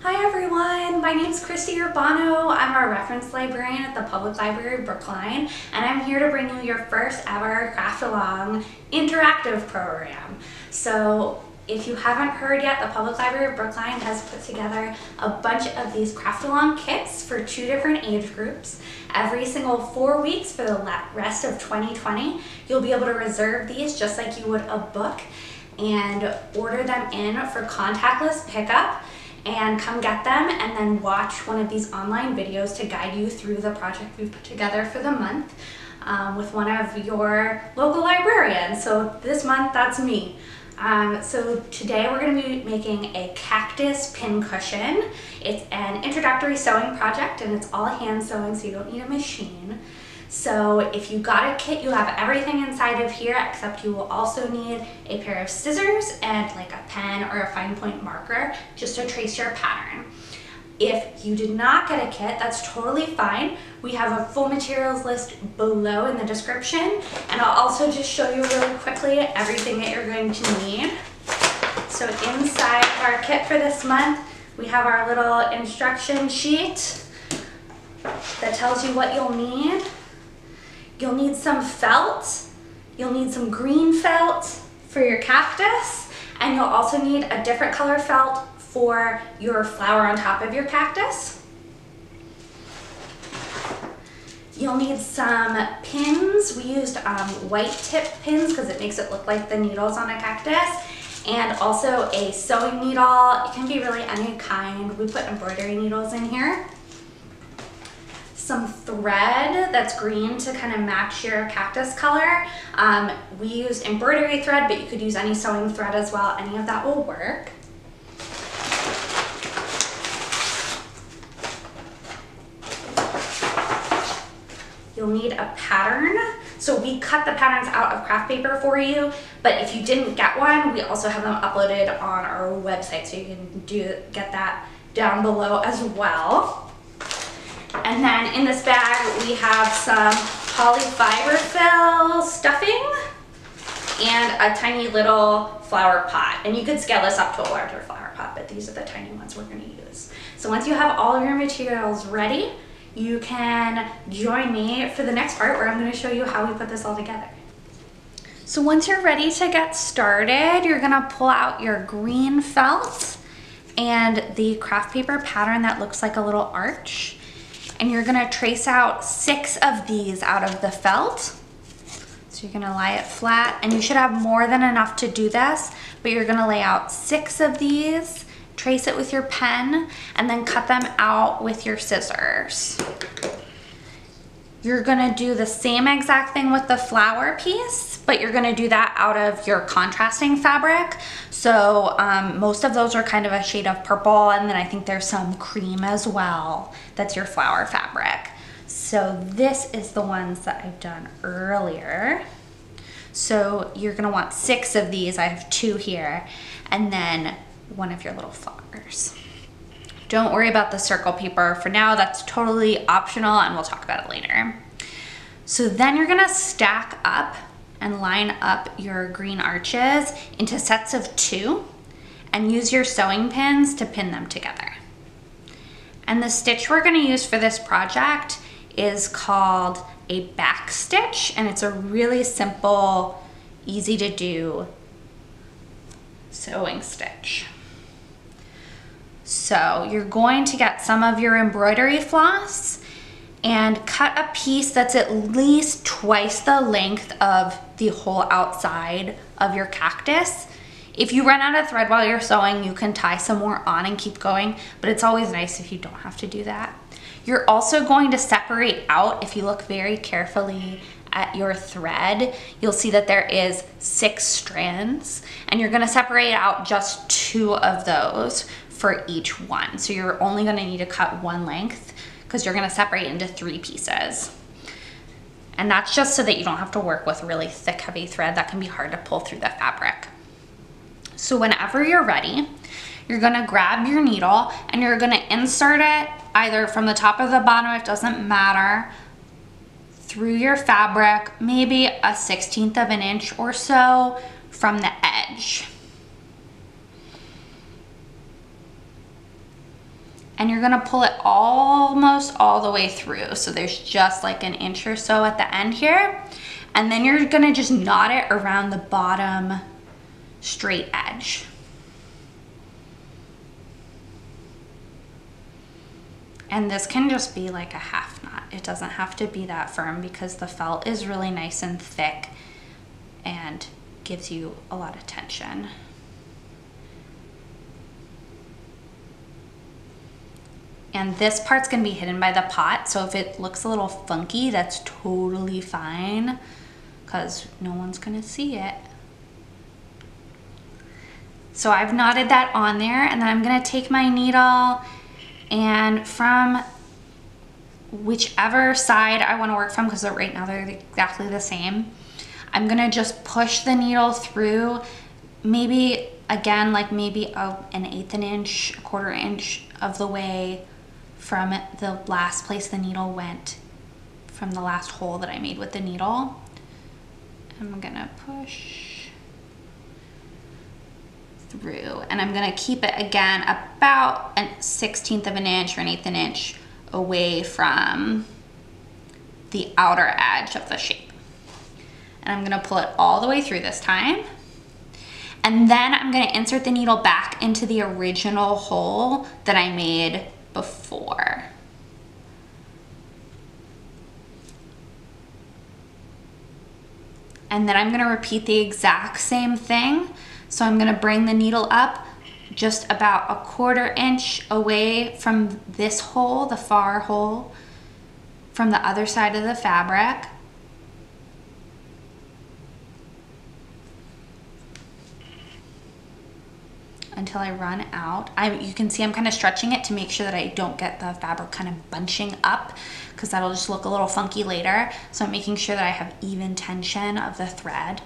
Hi everyone, my name is Christy Urbano. I'm a reference librarian at the Public Library of Brookline, and I'm here to bring you your first ever Craft Along interactive program. So if you haven't heard yet, the Public Library of Brookline has put together a bunch of these Craft Along kits for 2 different age groups. Every single 4 weeks for the rest of 2020, you'll be able to reserve these just like you would a book and order them in for contactless pickup and come get them and then watch one of these online videos to guide you through the project we've put together for the month with one of your local librarians. So this month, that's me. So today we're going to be making a cactus pincushion. It's an introductory sewing project and it's all hand sewing, so you don't need a machine. So if you got a kit, you have everything inside of here, except you will also need a pair of scissors and like a pen or a fine point marker just to trace your pattern. If you did not get a kit, that's totally fine. We have a full materials list below in the description, and I'll also just show you really quickly everything that you're going to need. So inside our kit for this month, we have our little instruction sheet that tells you what you'll need. You'll need some felt, you'll need some green felt for your cactus, and you'll also need a different color felt for your flower on top of your cactus. You'll need some pins. We used white tip pins because it makes it look like the needles on a cactus, and also a sewing needle. It can be really any kind. We put embroidery needles in here. Some thread that's green to kind of match your cactus color. We used embroidery thread, but you could use any sewing thread as well. Any of that will work. You'll need a pattern. So we cut the patterns out of craft paper for you, but if you didn't get one, we also have them uploaded on our website, so you can get that down below as well. And then in this bag, we have some polyfil stuffing and a tiny little flower pot. And you could scale this up to a larger flower pot, but these are the tiny ones we're going to use. So once you have all of your materials ready, you can join me for the next part where I'm going to show you how we put this all together. So once you're ready to get started, you're going to pull out your green felt and the craft paper pattern that looks like a little arch. And you're gonna trace out 6 of these out of the felt. So you're gonna lie it flat, and you should have more than enough to do this, but you're gonna lay out 6 of these, trace it with your pen, and then cut them out with your scissors. You're gonna do the same exact thing with the flower piece, but you're gonna do that out of your contrasting fabric. So most of those are kind of a shade of purple, and then I think there's some cream as well. That's your flower fabric. So this is the ones that I've done earlier. So you're gonna want 6 of these. I have 2 here, and then one of your little flowers. Don't worry about the circle paper for now. That's totally optional, and we'll talk about it later. So then you're gonna stack up and line up your green arches into sets of 2 and use your sewing pins to pin them together. And the stitch we're gonna use for this project is called a back stitch, and it's a really simple, easy to do sewing stitch. So you're going to get some of your embroidery floss and cut a piece that's at least twice the length of the whole outside of your cactus. If you run out of thread while you're sewing, you can tie some more on and keep going, but it's always nice if you don't have to do that. You're also going to separate out, if you look very carefully at your thread, you'll see that there is 6 strands, and you're gonna separate out just 2 of those for each one. So you're only gonna need to cut 1 length because you're gonna separate into 3 pieces. And that's just so that you don't have to work with really thick, heavy thread that can be hard to pull through the fabric. So whenever you're ready, you're gonna grab your needle and you're gonna insert it either from the top or the bottom, it doesn't matter, through your fabric, maybe a 1/16 of an inch or so from the edge. and you're gonna pull it almost all the way through. So there's just like an inch or so at the end here. And then you're gonna just knot it around the bottom straight edge. And this can just be like a half knot. It doesn't have to be that firm because the felt is really nice and thick and gives you a lot of tension. And this part's gonna be hidden by the pot, so if it looks a little funky, that's totally fine because no one's gonna see it. So I've knotted that on there, and then I'm gonna take my needle and from whichever side I wanna work from, because right now they're exactly the same, I'm gonna just push the needle through, maybe again, like maybe an eighth an inch, a quarter inch of the way from the last place the needle went, from the last hole that I made with the needle. I'm gonna push through, and I'm gonna keep it again about a 1/16 of an inch or an eighth an inch away from the outer edge of the shape. And I'm gonna pull it all the way through this time. And then I'm gonna insert the needle back into the original hole that I made before. And then I'm gonna repeat the exact same thing. So I'm gonna bring the needle up just about a quarter inch away from this hole, the far hole, from the other side of the fabric. Until I run out. You can see I'm kind of stretching it to make sure that I don't get the fabric kind of bunching up, because that'll just look a little funky later. So I'm making sure that I have even tension of the thread.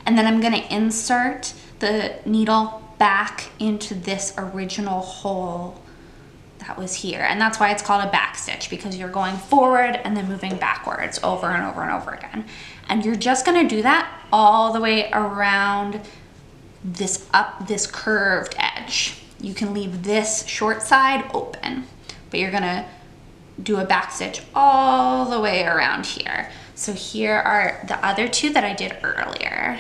And then I'm gonna insert the needle back into this original hole that was here. And that's why it's called a back stitch, because you're going forward and then moving backwards over and over and over again. And you're just gonna do that all the way around this curved edge. You can leave this short side open, but you're gonna do a back stitch all the way around here. So here are the other two that I did earlier.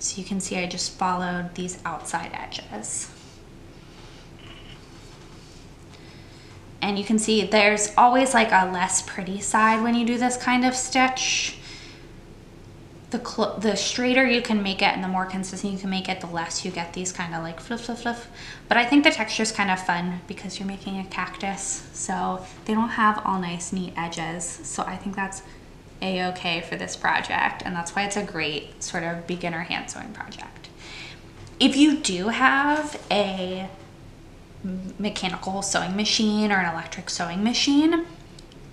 So you can see I just followed these outside edges. And you can see there's always like a less pretty side when you do this kind of stitch. The straighter you can make it and the more consistent you can make it, the less you get these kind of like flip, flip, flip. But I think the texture is kind of fun because you're making a cactus, so they don't have all nice, neat edges. So I think that's a-okay for this project, and that's why it's a great sort of beginner hand sewing project. If you do have a mechanical sewing machine or an electric sewing machine,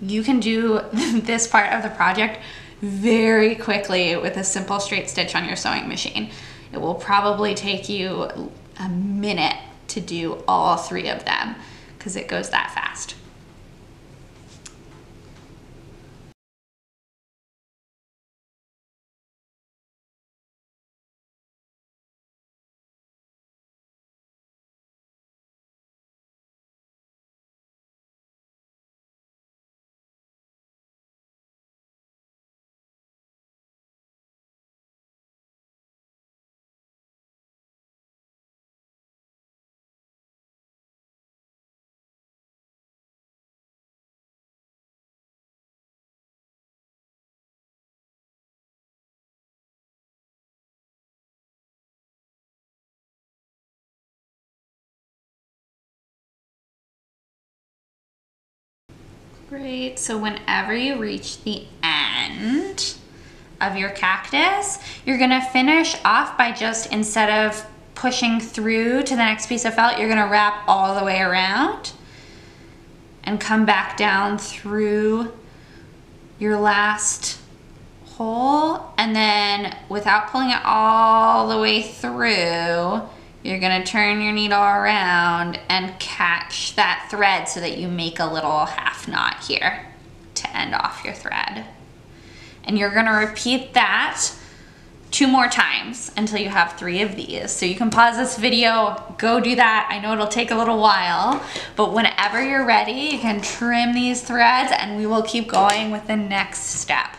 you can do this part of the project very quickly with a simple straight stitch on your sewing machine. It will probably take you a minute to do all three of them because it goes that fast. Great, so whenever you reach the end of your cactus, you're gonna finish off by just, instead of pushing through to the next piece of felt, you're gonna wrap all the way around and come back down through your last hole, and then without pulling it all the way through, you're gonna turn your needle around and catch that thread so that you make a little half knot here to end off your thread. And you're gonna repeat that 2 more times until you have 3 of these. So you can pause this video, go do that. I know it'll take a little while, but whenever you're ready, you can trim these threads and we will keep going with the next step.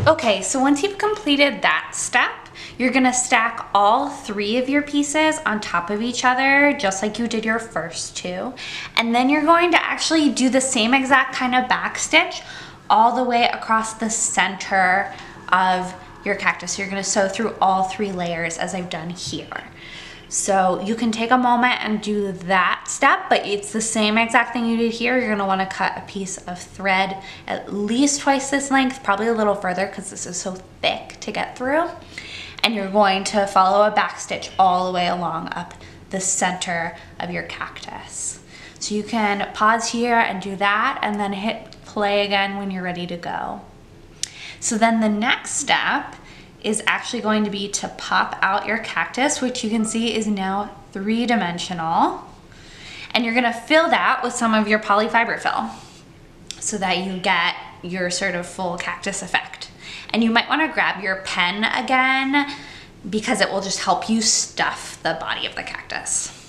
Okay, so once you've completed that step, you're gonna stack all 3 of your pieces on top of each other, just like you did your first 2. And then you're going to actually do the same exact kind of back stitch all the way across the center of your cactus. So you're gonna sew through all 3 layers as I've done here. So you can take a moment and do that step, but it's the same exact thing you did here. You're gonna wanna cut a piece of thread at least twice this length, probably a little further because this is so thick to get through. And you're going to follow a back stitch all the way along up the center of your cactus. So you can pause here and do that and then hit play again when you're ready to go. So then the next step is actually going to be to pop out your cactus, which you can see is now 3-dimensional. And you're gonna fill that with some of your polyfiber fill so that you get your sort of full cactus effect. And you might wanna grab your pen again because it will just help you stuff the body of the cactus.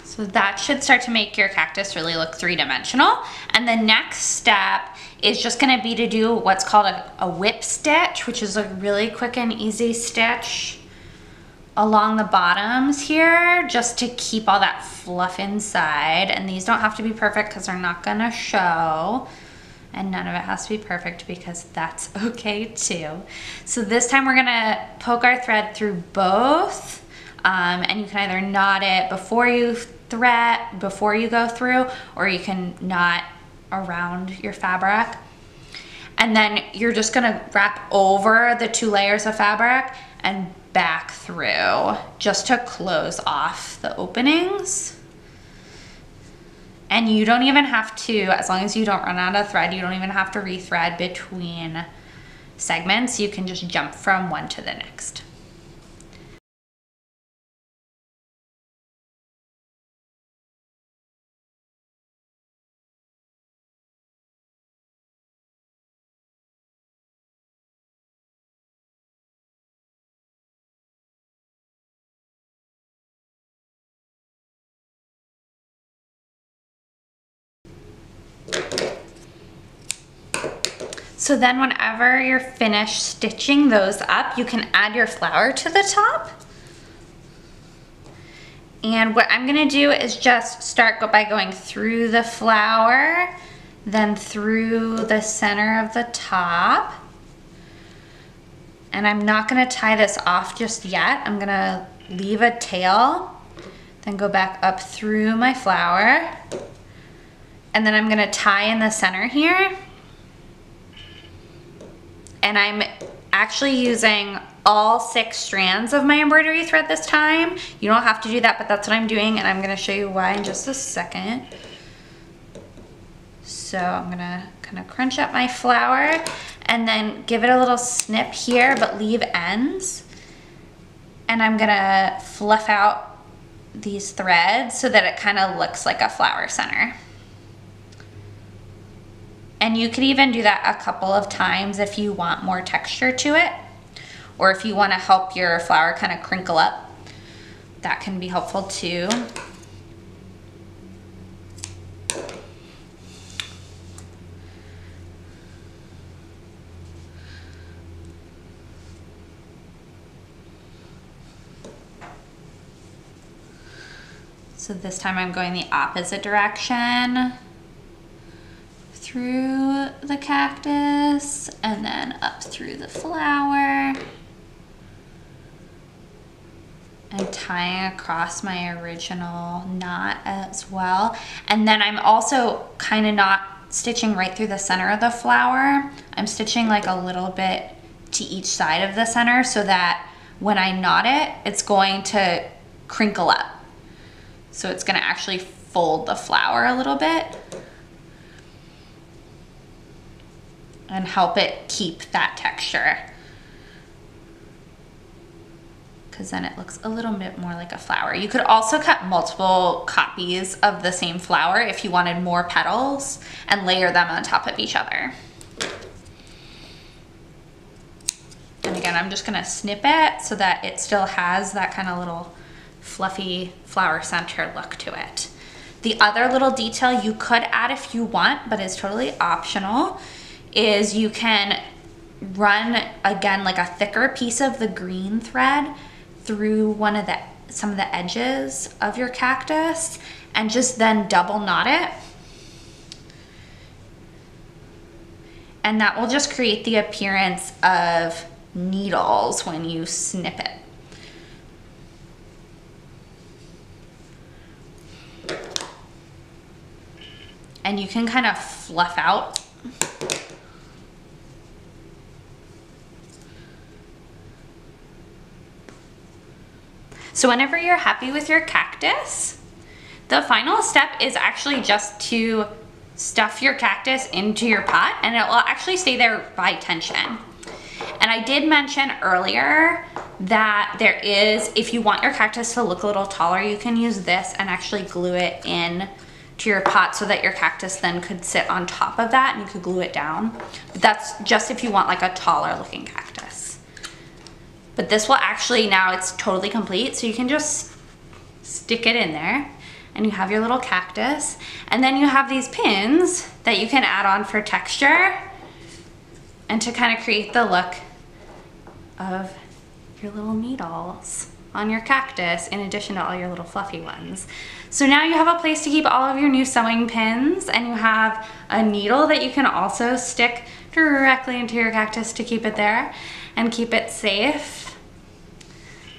So that should start to make your cactus really look 3-dimensional. And the next step is just gonna be to do what's called a whip stitch, which is a really quick and easy stitch along the bottoms here, just to keep all that fluff inside. And these don't have to be perfect because they're not gonna show. And none of it has to be perfect because that's okay too. So this time we're gonna poke our thread through both. And you can either knot it before you go through, or you can knot around your fabric. And then you're just gonna wrap over the 2 layers of fabric and back through just to close off the openings. And you don't even have to, as long as you don't run out of thread, you don't even have to rethread between segments. You can just jump from one to the next. So then whenever you're finished stitching those up, you can add your flower to the top. And what I'm gonna do is just start by going through the flower, then through the center of the top. And I'm not gonna tie this off just yet. I'm gonna leave a tail, then go back up through my flower. And then I'm gonna tie in the center here. And I'm actually using all 6 strands of my embroidery thread this time. You don't have to do that, but that's what I'm doing, and I'm gonna show you why in just a second. So I'm gonna kind of crunch up my flower and then give it a little snip here, but leave ends. And I'm gonna fluff out these threads so that it kind of looks like a flower center. And you could even do that a couple of times if you want more texture to it, or if you want to help your flower kind of crinkle up, that can be helpful too. So this time I'm going the opposite direction through the cactus and then up through the flower and tying across my original knot as well. And then I'm also kind of not stitching right through the center of the flower. I'm stitching like a little bit to each side of the center so that when I knot it, it's going to crinkle up. So it's gonna actually fold the flower a little bit and help it keep that texture. Because then it looks a little bit more like a flower. You could also cut multiple copies of the same flower if you wanted more petals and layer them on top of each other. And again, I'm just gonna snip it so that it still has that kind of little fluffy flower center look to it. The other little detail you could add if you want, but is totally optional, is you can run, again, like a thicker piece of the green thread through some of the edges of your cactus and just then double knot it. And that will just create the appearance of needles when you snip it. And you can kind of fluff out. So whenever you're happy with your cactus, the final step is actually just to stuff your cactus into your pot, and it will actually stay there by tension. And I did mention earlier that there is, if you want your cactus to look a little taller, you can use this and actually glue it in to your pot so that your cactus then could sit on top of that and you could glue it down. But that's just if you want like a taller looking cactus. But this will actually, now it's totally complete, so you can just stick it in there and you have your little cactus. And then you have these pins that you can add on for texture and to kind of create the look of your little needles on your cactus in addition to all your little fluffy ones. So now you have a place to keep all of your new sewing pins, and you have a needle that you can also stick directly into your cactus to keep it there and keep it safe.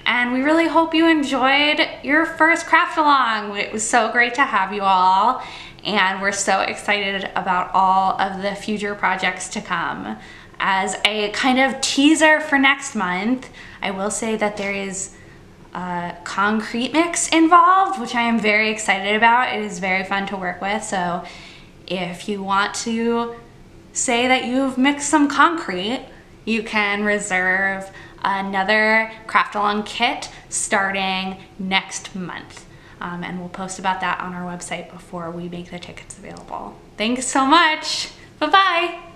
And we really hope you enjoyed your first craft along. It was so great to have you all, and we're so excited about all of the future projects to come. As a kind of teaser for next month, I will say that there is a concrete mix involved, which I am very excited about. It is very fun to work with. So if you want to say that you've mixed some concrete, you can reserve another craft along kit starting next month. And we'll post about that on our website before we make the tickets available. Thanks so much. Bye-bye.